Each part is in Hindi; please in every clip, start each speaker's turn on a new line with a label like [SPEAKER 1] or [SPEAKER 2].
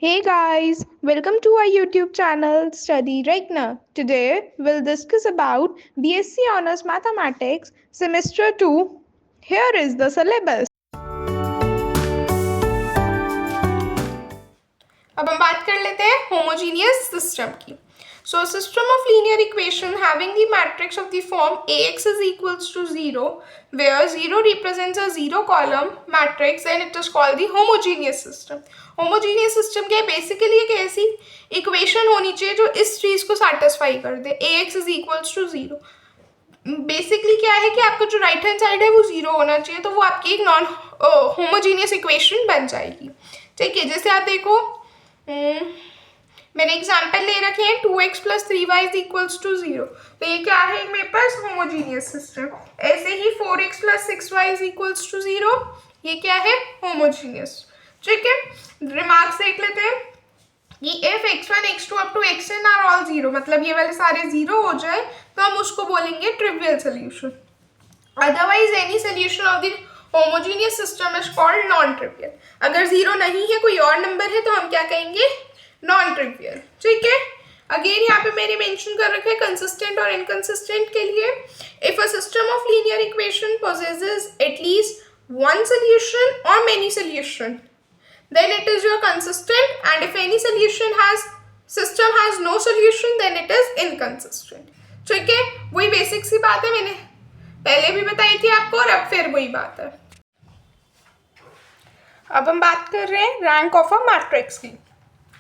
[SPEAKER 1] Hey guys, welcome to our YouTube channel Study Regna. Today we'll discuss about BSc Honors Mathematics Semester 2. Here is the syllabus.
[SPEAKER 2] अब हम बात कर लेते हैं होमोजीनियस सिस्टम की. So system of linear equation having the matrix of the form Ax is equals to 0 where 0 represents a 0 column matrix and it is called the homogeneous system. Homogeneous system क्या है? बेसिकली एक ऐसी इक्वेशन होनी चाहिए जो इस चीज को सेटिस्फाई कर दे. Ax is equals to 0. Basically क्या है कि आपका जो राइट हैंड साइड है वो 0 होना चाहिए, तो वो आपकी एक नॉन होमोजीनियस इक्वेशन बन जाएगी. ठीक है, जैसे आप देखो मैंने एग्जाम्पल ले रखे हैं 2x + 3y is equals to 0. तो ये क्या है मेरे पास? Homogeneous system. ऐसे ही 4x + 6y is equals to 0. ये क्या है? होमोजीनियस. ठीक है, रिमार्क्स देख लेते हैं कि if x1 x2 up to xn are all 0, मतलब ये वाले सारे 0 हो जाए तो हम उसको बोलेंगे trivial solution. Otherwise any solution of the homogeneous system is called non trivial. अगर 0 नहीं है, कोई और नंबर है, तो हम क्या कहेंगे? Non trivial. ठीक है, अगेन यहाँ पे मैंने मेंशन कर रखा है कंसिस्टेंट और इनकंसिस्टेंट के लिए. If a system of linear equation possesses at least one solution or many solution, then it is your consistent, and if any system has no solution, then it is inconsistent. ठीक है, वही बेसिक सी बात है, मैंने पहले भी बताई थी आपको और अब फिर वही बात है. अब हम बात कर रहे हैं रैंक ऑफ अ मैट्रिक्स की.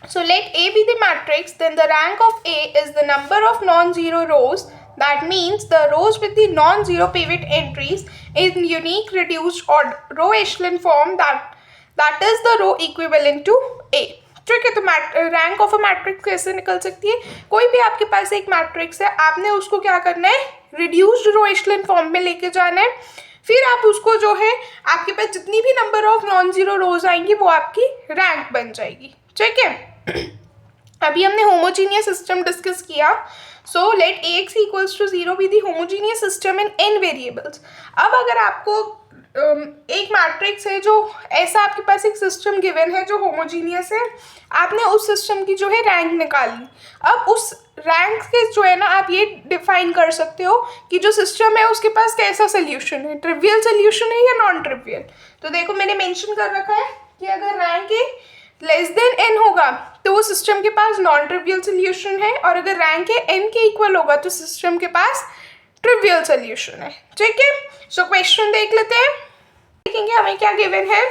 [SPEAKER 2] So let A be the matrix, then the rank of A is the number of non-zero rows. That means the rows with the non-zero pivot entries in unique reduced or row echelon form, that is the row equivalent to A. ठीक है, तो रैंक ऑफ अ मैट्रिक्स कैसे निकल सकती है? कोई भी आपके पास एक मैट्रिक्स है, आपने उसको क्या करना है? रिड्यूस्ड रो एशलन फॉर्म में लेके जाना है. फिर आप उसको जो है, आपके पास जितनी भी नंबर ऑफ नॉन जीरो रोज आएंगी वो आपकी रैंक बन जाएगी. ठीक है, अभी हमने होमोजीनियस सिस्टम डिस्कस किया. So let Ax equals to 0 be the homogeneous system in n variables. अब अगर आपको एक मैट्रिक्स है जो ऐसा आपके पास एक सिस्टम गिवन है जो होमोजीनियस है, आपने उस सिस्टम की जो है रैंक निकाली. अब उस रैंक के जो है ना, आप ये डिफाइन कर सकते हो कि जो सिस्टम है उसके पास कैसा सोल्यूशन है, ट्रिवियल सोल्यूशन है या नॉन ट्रिवियल. तो देखो मैंने मेंशन कर रखा है कि अगर रैंक है लेस देन n होगा तो वो सिस्टम के पास नॉन ट्रिवियल सोल्यूशन है, और अगर रैंक है n के इक्वल होगा तो सिस्टम के पास ट्रिवियल सोल्यूशन है. ठीक है, सो क्वेश्चन देख लेते हैं. देखेंगे हमें क्या गिवन है.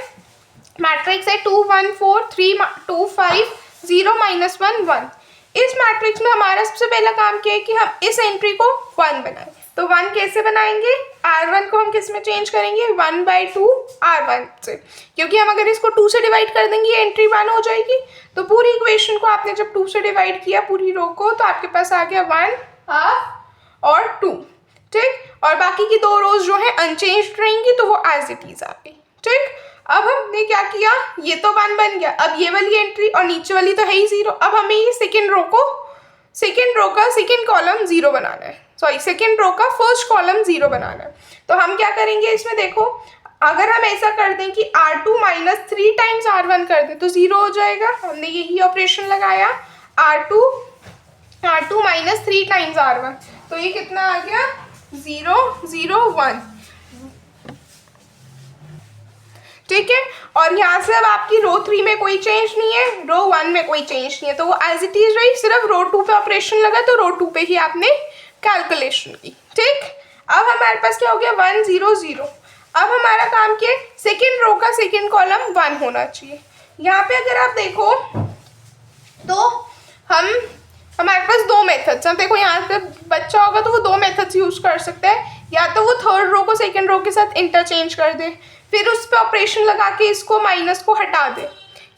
[SPEAKER 2] मैट्रिक्स है 2 1 4 3 2 5 0 -1 1. इस मैट्रिक्स में हमारा सबसे पहला काम क्या है कि हम इस एंट्री को 1 बनाएं. तो 1 कैसे बनाएंगे? R1 को हम किस में चेंज करेंगे? 1/2 R1 से, क्योंकि हम अगर इसको 2 से डिवाइड कर देंगे एंट्री 1 हो जाएगी. तो पूरी इक्वेशन को आपने जब 2 से डिवाइड किया पूरी रो को, तो आपके पास आ गया 1 ½ और 2. ठीक, और बाकी की दो रोज जो है अनचेंज रहेंगी, तो वो एज इट इज आ गई. ठीक, अब हमने क्या किया? ये तो 1 बन गया. अब ये वाली एंट्री और नीचे वाली तो है ही 0. अब हमें ये सेकेंड रो का सेकेंड कॉलम 0 बनाना है. सॉरी, सेकेंड रो का फर्स्ट कॉलम 0 बनाना है. तो हम क्या करेंगे इसमें? देखो, अगर हम ऐसा कर दें कि R2 - 3 टाइम्स R1 कर दें तो 0 हो जाएगा. हमने यही ऑपरेशन लगाया, R2 - 3 टाइम्स R1. तो ये कितना आ गया? 0 0 1. ठीक है, और यहाँ से अब आपकी रो 3 में कोई चेंज नहीं है, रो 1 में कोई चेंज नहीं है, तो वो एज इट इज रही. सिर्फ रो 2 पे ऑपरेशन लगा तो रो 2 पे ही आपने कैलकुलेशन की. ठीक, अब हमारे पास क्या हो गया? 1 0 0. अब हमारा काम क्या है? सेकेंड रो का सेकेंड कॉलम 1 होना चाहिए. यहाँ पे अगर आप देखो तो हमारे पास दो मेथड्स हैं. देखो यहाँ पे बच्चा होगा तो वो दो मेथड्स यूज कर सकता है. या तो वो थर्ड रो को सेकेंड रो के साथ इंटरचेंज कर दे, फिर उस पर ऑपरेशन लगा के इसको माइनस को हटा दे.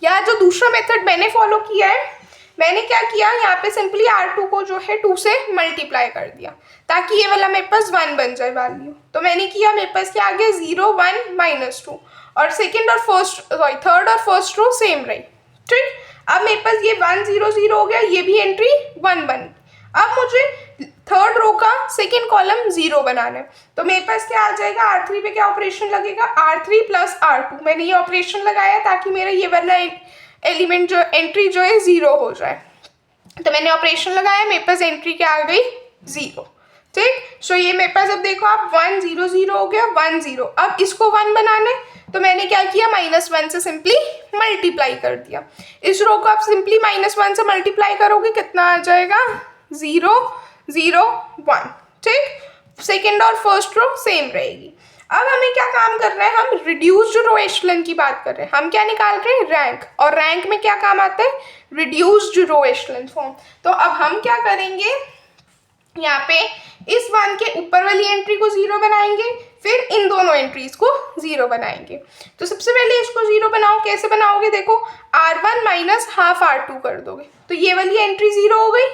[SPEAKER 2] या जो दूसरा मेथड मैंने फॉलो किया है, मैंने क्या किया, यहाँ पे सिंपली R2 को जो है 2 से मल्टीप्लाई कर दिया ताकि ये वाला मेरे पास 1 बन जाए वैल्यू. तो मैंने किया, मेरे पास क्या आ गया? 0 1 -2. और सेकेंड और थर्ड और फर्स्ट रो सेम रही. ठीक, अब मेरे पास ये 1 0 0 हो गया, ये भी एंट्री 1 बन. अब मुझे थर्ड रो का सेकेंड कॉलम 0 बनाना है. तो मेरे पास क्या आ जाएगा? R3 पे क्या ऑपरेशन लगेगा? R3 + R2. मैंने ये ऑपरेशन लगाया ताकि मेरा ये वाला एलिमेंट जो एंट्री जो है 0 हो जाए। तो मैंने ऑपरेशन लगाया, मेरे पास एंट्री क्या आ गई 0। ठीक, सो ये मेरे पास अब देखो आप 1 0 0 हो गया 1 0। अब इसको 1 बनाना है तो मैंने क्या किया -1 से सिंपली मल्टीप्लाई कर दिया। इस रो को आप सिंपली -1 से मल्टीप्लाई करोगे कितना आ जाएगा 0 0 1। ठीक, सेकेंड और फर्स्ट रो सेम रहेगी। अब हमें क्या काम कर रहा है, हम रिड्यूस्ड रो एशेलन की बात कर रहे हैं। हम क्या निकाल रहे हैं रैंक, और रैंक में क्या काम आता है रिड्यूस्ड रो एशेलन फॉर्म। तो अब हम क्या करेंगे, यहाँ पे इस 1 के ऊपर वाली एंट्री को 0 बनाएंगे, फिर इन दोनों एंट्रीज को 0 बनाएंगे। तो सबसे पहले इसको 0 बनाओ, कैसे बनाओगे देखो R1 माइनस हाफ R2 कर दोगे तो ये वाली एंट्री 0 हो गई।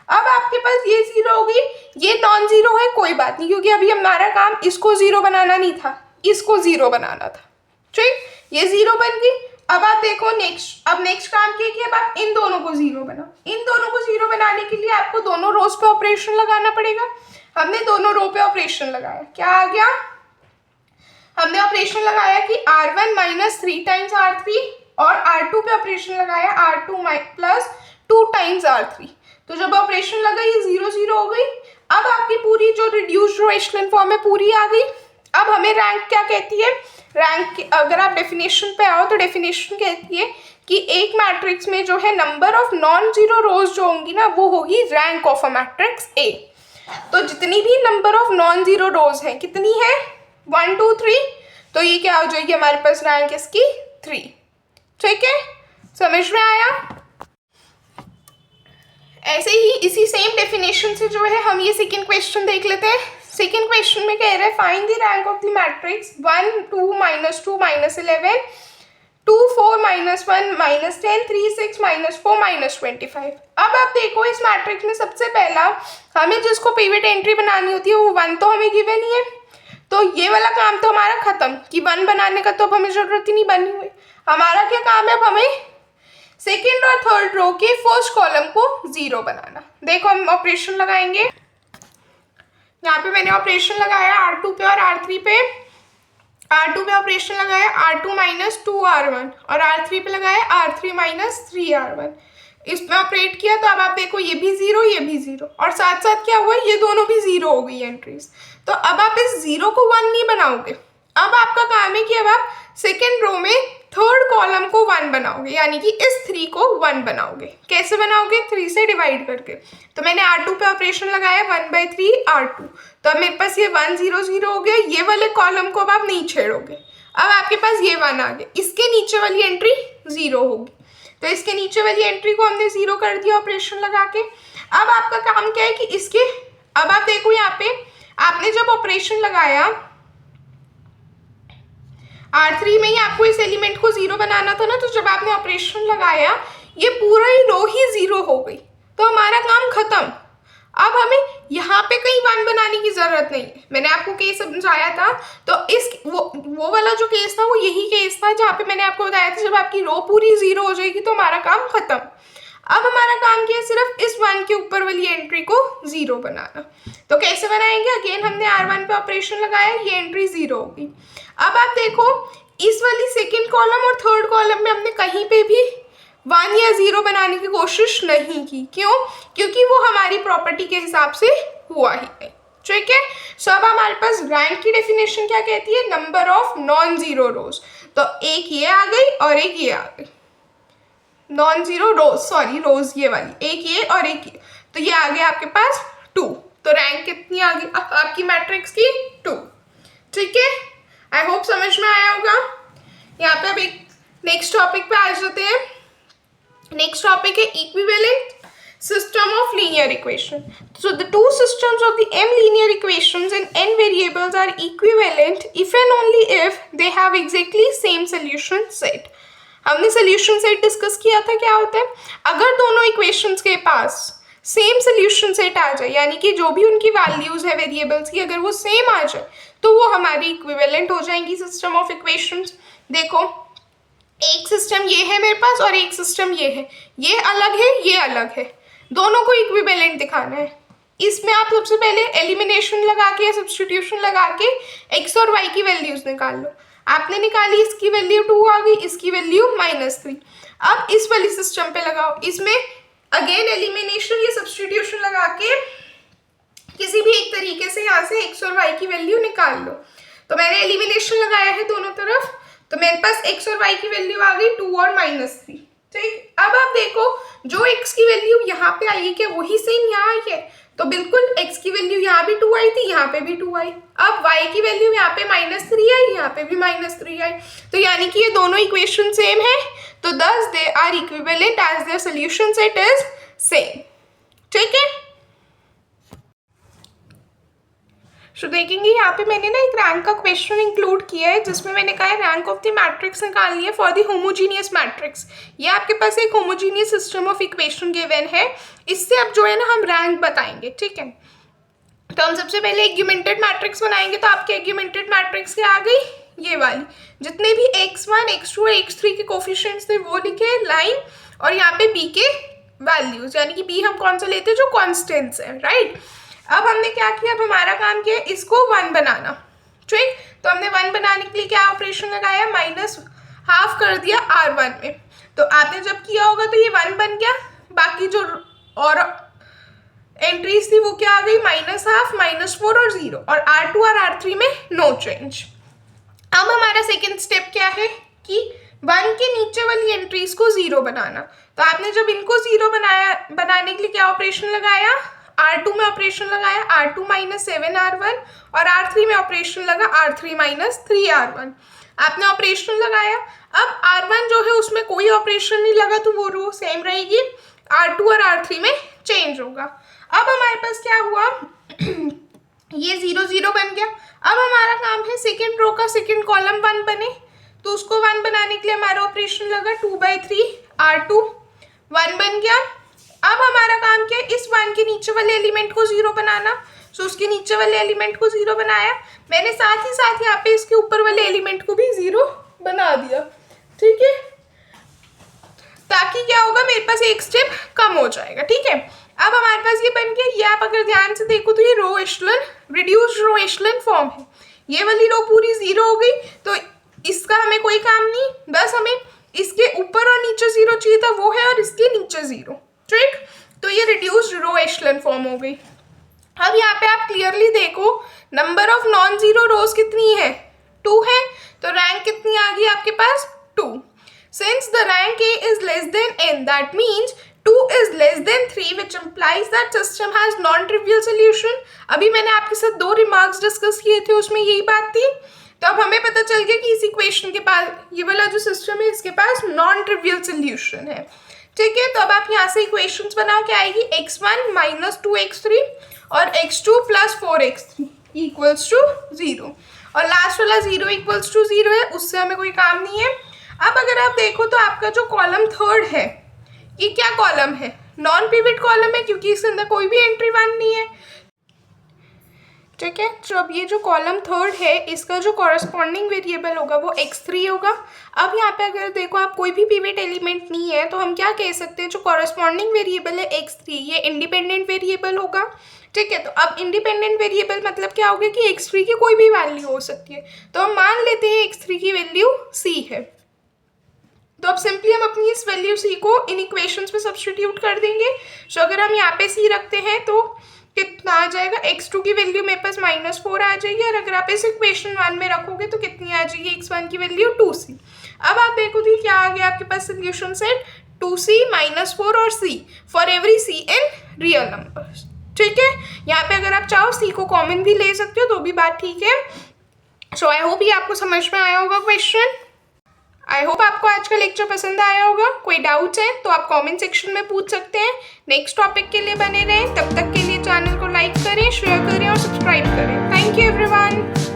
[SPEAKER 2] अब आपके पास ये 0 होगी, ये नॉन 0 है कोई बात नहीं, क्योंकि अभी हमारा काम इसको 0 बनाना नहीं था, इसको 0 बनाना था। ठीक, ये 0 बन गई। अब आप देखो नेक्स्ट काम क्या कि अब आप इन दोनों को 0 बनाओ। इन दोनों को 0 बनाने के लिए आपको दोनों रोज पे ऑपरेशन लगाना पड़ेगा। हमने दोनों रो पे ऑपरेशन लगाया, क्या आ गया, हमने ऑपरेशन लगाया कि R1 माइनस 3 टाइम्स R3 और R2 पे ऑपरेशन लगाया R2 प्लस 2 टाइम्स R3। तो जब ऑपरेशन लगा ये 0 0 हो गई। अब आपकी पूरी जो रिड्यूस्ड रो एशेलन फॉर्म है पूरी आ गई। अब हमें रैंक क्या कहती है, रैंक अगर आप डेफिनेशन पे आओ तो डेफिनेशन कहती है कि एक मैट्रिक्स में जो है नंबर ऑफ नॉन जीरो रोज जो होंगी ना वो होगी rank of a matrix A. तो जितनी भी नंबर ऑफ नॉन जीरो रोज हैं कितनी है 1 2 3, तो ये क्या हो जाएगी हमारे पास रैंक इसकी 3। ठीक है, समझ में आया। ऐसे ही इसी सेम डेफिनेशन से जो है हम ये सेकंड क्वेश्चन देख लेते हैं। सेकंड क्वेश्चन में कह रहे हैं find the rank of the matrix 1 2 -2 -11 2 4 -1 -10 3 6 -4 -25। अब आप देखो इस मैट्रिक्स में सबसे पहला हमें जिसको पिवट एंट्री बनानी होती है वो 1 तो हमें गिवन ही है, तो ये वाला काम तो हमारा खत्म कि 1 बनाने का तो अब हमें जरूरत ही नहीं बनी हुई। हमारा क्या काम है, अब हमें सेकेंड और थर्ड रो के फर्स्ट कॉलम को 0 बनाना। देखो हम ऑपरेशन लगाएंगे, यहाँ पे मैंने ऑपरेशन लगाया R2 पे और R3 पे। R2 पे ऑपरेशन लगाया R2 माइनस 2R1 और R3 पे लगाया R3 माइनस 3R1। इसमें ऑपरेट किया तो अब आप देखो ये भी 0 ये भी 0 और साथ साथ क्या हुआ ये दोनों भी 0 हो गई एंट्रीज। तो अब आप इस 0 को 1 नहीं बनाओगे, अब आपका काम है कि अब आप सेकेंड रो में थर्ड कॉलम को 1 बनाओगे, यानी कि इस 3 को 1 बनाओगे। कैसे बनाओगे, 3 से डिवाइड करके। तो मैंने R2 पे ऑपरेशन लगाया 1/3 R2, तो अब मेरे पास ये 1 0 0 हो गया। ये वाले कॉलम को अब आप नहीं छेड़ोगे, अब आपके पास ये 1 आ गया, इसके नीचे वाली एंट्री 0 होगी। तो इसके नीचे वाली एंट्री को हमने 0 कर दिया ऑपरेशन लगा के। अब आपका काम क्या है कि इसके, अब आप देखो यहाँ पे आपने जब ऑपरेशन लगाया R3 में ही आपको इस एलिमेंट को 0 बनाना था ना, तो जब आपने ऑपरेशन लगाया ये पूरा ही रो ही 0 हो गई, तो हमारा काम खत्म। अब हमें यहाँ पे कहीं 1 बनाने की जरूरत नहीं है। मैंने आपको केस समझाया था, तो इस वो वाला जो केस था वो यही केस था जहाँ पे मैंने आपको बताया था जब आपकी रो पूरी 0 हो जाएगी तो हमारा काम खत्म। अब हमारा काम क्या है, सिर्फ इस 1 के ऊपर वाली एंट्री को 0 बनाना। तो कैसे बनाएंगे, अगेन हमने R1 पे ऑपरेशन लगाया, ये एंट्री 0 होगी। अब आप देखो इस वाली सेकेंड कॉलम और थर्ड कॉलम में हमने कहीं पे भी 1 या 0 बनाने की कोशिश नहीं की। क्यों, क्योंकि वो हमारी प्रॉपर्टी के हिसाब से हुआ ही नहीं। ठीक है, सो अब हमारे पास रैंक की डेफिनेशन क्या कहती है, नंबर ऑफ नॉन जीरो रोज। तो एक ये आ गई और एक ये आ गई, नॉन जीरो रोज, सॉरी रोज ये वाली, एक ये और एक ये, तो ये आ गया आपके पास 2। तो रैंक कितनी आ गई आपकी मैट्रिक्स की 2। ठीक है, आई होप समझ में आया होगा। यहाँ पे अब एक नेक्स्ट टॉपिक पे आ जाते हैं। नेक्स्ट टॉपिक है equivalent system of linear equation. So the two systems of the m linear equations in n variables are equivalent if and only if they have exactly same solution set. हमने solution set डिस्कस किया था, क्या होता है, अगर दोनों इक्वेशंस के पास सेम सोल्यूशन सेट आ जाए, यानी कि जो भी उनकी वैल्यूज है वेरिएबल्स की अगर वो सेम आ जाए तो वो हमारी इक्विवेलेंट हो जाएंगी सिस्टम ऑफ इक्वेशंस। देखो एक सिस्टम ये है मेरे पास और एक सिस्टम ये है, ये अलग है ये अलग है, दोनों को इक्विवेलेंट दिखाना है। इसमें आप सबसे पहले एलिमिनेशन लगा के, सब्स्टिट्यूशन लगा के x और y की वैल्यूज निकाल लो। आपने निकाली, इसकी वैल्यू 2 आ गई, इसकी वैल्यू -3। अब इस वाली सिस्टम पे लगाओ, इसमें अगेन एलिमिनेशन या सब्स्टिट्यूशन लगा के किसी भी एक तरीके से यहाँ से x और y की वैल्यू निकाल लो। तो मैंने एलिमिनेशन लगाया है दोनों तरफ, तो मेरे पास x और y की वैल्यू आ गई 2 और -3। ठीक, अब आप देखो जो x की वैल्यू यहाँ पे आई है क्या वही सेम यहाँ आई है? तो बिल्कुल x की वैल्यू यहाँ भी 2 आई थी, यहाँ पे भी 2 आई। अब y की वैल्यू यहाँ पे -3 आई, यहाँ पे भी -3 आई। तो यानी कि ये दोनों इक्वेशन सेम है, तो thus they are equivalent as their solution set is same। ठीक है, तो देखेंगे यहाँ पे मैंने ना एक रैंक का क्वेश्चन इंक्लूड किया है, जिसमें मैंने कहा है रैंक ऑफ द मैट्रिक्स निकालनी है फॉर द होमोजीनियस मैट्रिक्स। ये आपके पास एक homogeneous system of equation given है, इससे अब जो है ना हम रैंक बताएंगे। ठीक है, तो हम सबसे पहले एग्यूमेंटेड मैट्रिक्स बनाएंगे। तो आपके एग्यूमेंटेड मैट्रिक्स क्या आ गई, ये वाली, जितने भी x1 x2 और x3 के कोफिशिएंट्स थे वो लिखे लाइन, और यहाँ पे b के वैल्यूज, यानी कि b हम कौन सा लेते हैं, जो कॉन्स्टेंट्स है, राइट। अब हमने क्या किया, अब हमारा काम किया इसको 1 बनाना। ठीक, तो हमने 1 बनाने के लिए क्या ऑपरेशन लगाया, -½ कर दिया R1 में। तो आपने जब किया होगा तो ये 1 बन गया, बाकी जो और एंट्रीज थी वो क्या आ गई, -½ -4 और 0, और R2 और R3 में नो चेंज। अब हमारा सेकेंड स्टेप क्या है कि 1 के नीचे वाली एंट्रीज को 0 बनाना। तो आपने जब इनको 0 बनाने के लिए क्या ऑपरेशन लगाया, R2 में ऑपरेशन लगाया, R2 -7R1, और R3 में ऑपरेशन लगा R3 -3R1। आपने ऑपरेशन लगाया, अब R1 जो है उसमें कोई ऑपरेशन नहीं लगा, तो वो रो सेम रहेगी, R2 और R3 में चेंज होगा। अब हमारे पास क्या हुआ, ये 0 0 बन गया। अब हमारा काम है सेकेंड रो का सेकेंड कॉलम 1 बने, तो उसको 1 बनाने के लिए हमारा ऑपरेशन लगा 2/3 R2, 1 बन गया। अब हमारा काम क्या है, इस 1 के नीचे वाले एलिमेंट को 0 बनाना। सो उसके नीचे वाले एलिमेंट को 0 बनाया मैंने, साथ ही साथ यहाँ पे इसके ऊपर वाले एलिमेंट को भी 0 बना दिया। ठीक है, ताकि क्या होगा, मेरे पास एक स्टेप कम हो जाएगा। ठीक है, अब हमारे पास ये बन गया। ये आप अगर ध्यान से देखो तो ये रो एशेलन, रिड्यूस्ड रो एशेलन फॉर्म है। ये वाली रो पूरी 0 हो गई, तो इसका हमें कोई काम नहीं, बस हमें इसके ऊपर और नीचे 0 चाहिए था, वो है, और इसके नीचे 0। ठीक, तो ये रिड्यूस्ड रो एशेलन फॉर्म हो गई। अब यहाँ पे आप क्लियरली देखो नंबर ऑफ नॉन जीरो रोज कितनी है, 2 है, तो रैंक कितनी आ गई आपके पास, 2। Since the rank A is less than n, that means 2 is less than 3, which implies that system has non-trivial solution। अभी मैंने आपके साथ 2 रिमार्क्स डिस्कस किए थे, उसमें यही बात थी। तो अब हमें पता चल गया कि इस इक्वेशन के पास, ये वाला जो सिस्टम है इसके पास नॉन ट्रिवियल सोल्यूशन है। ठीक है, तो अब आप यहाँ से इक्वेशंस बनाओ, क्या आएगी, x1 - 2x3 और x2 + 4x3 इक्वल्स टू 0, और लास्ट वाला 0 इक्वल्स टू 0 है, उससे हमें कोई काम नहीं है। अब अगर आप देखो तो आपका जो कॉलम 3 है, ये क्या कॉलम है, नॉन पिवट कॉलम है, क्योंकि इसके अंदर कोई भी एंट्री 1 नहीं है। ठीक है, तो अब ये जो कॉलम 3 है, इसका जो कॉरस्पॉन्डिंग वेरिएबल होगा वो x3 होगा। अब यहाँ पे अगर देखो आप कोई भी पिवट एलिमेंट नहीं है, तो हम क्या कह सकते हैं, जो कॉरस्पॉन्डिंग वेरिएबल है x3, ये इंडिपेंडेंट वेरिएबल होगा। ठीक है, तो अब इंडिपेंडेंट वेरिएबल मतलब क्या होगा कि x3 की कोई भी वैल्यू हो सकती है। तो हम मान लेते हैं x3 की वैल्यू c है, तो अब सिंपली हम अपनी इस वैल्यू c को इन इक्वेशंस में सब्स्टिट्यूट कर देंगे। तो अगर हम यहाँ पे c रखते हैं तो कितना आ जाएगा, x2 की वैल्यू मेरे पास -4 आ जाएगी, और अगर आप इस इक्वेशन 1 में रखोगे तो कितनी आ जाएगी, x1 की वैल्यू 2c। अब आप देखो तो क्या आ गया आपके पास सोल्यूशन सेट, 2c -4 और c for every c in real numbers. ठीक है, यहाँ पे अगर आप चाहो c को कॉमन भी ले सकते हो, तो भी बात ठीक है। सो आई होप ये आपको समझ में आया होगा क्वेश्चन। आई होप आपको आज का लेक्चर पसंद आया होगा। कोई डाउट्स है तो आप कमेंट सेक्शन में पूछ सकते हैं। नेक्स्ट टॉपिक के लिए बने रहें, तब तक के लिए चैनल को लाइक करें, शेयर करें और सब्सक्राइब करें। Thank you everyone.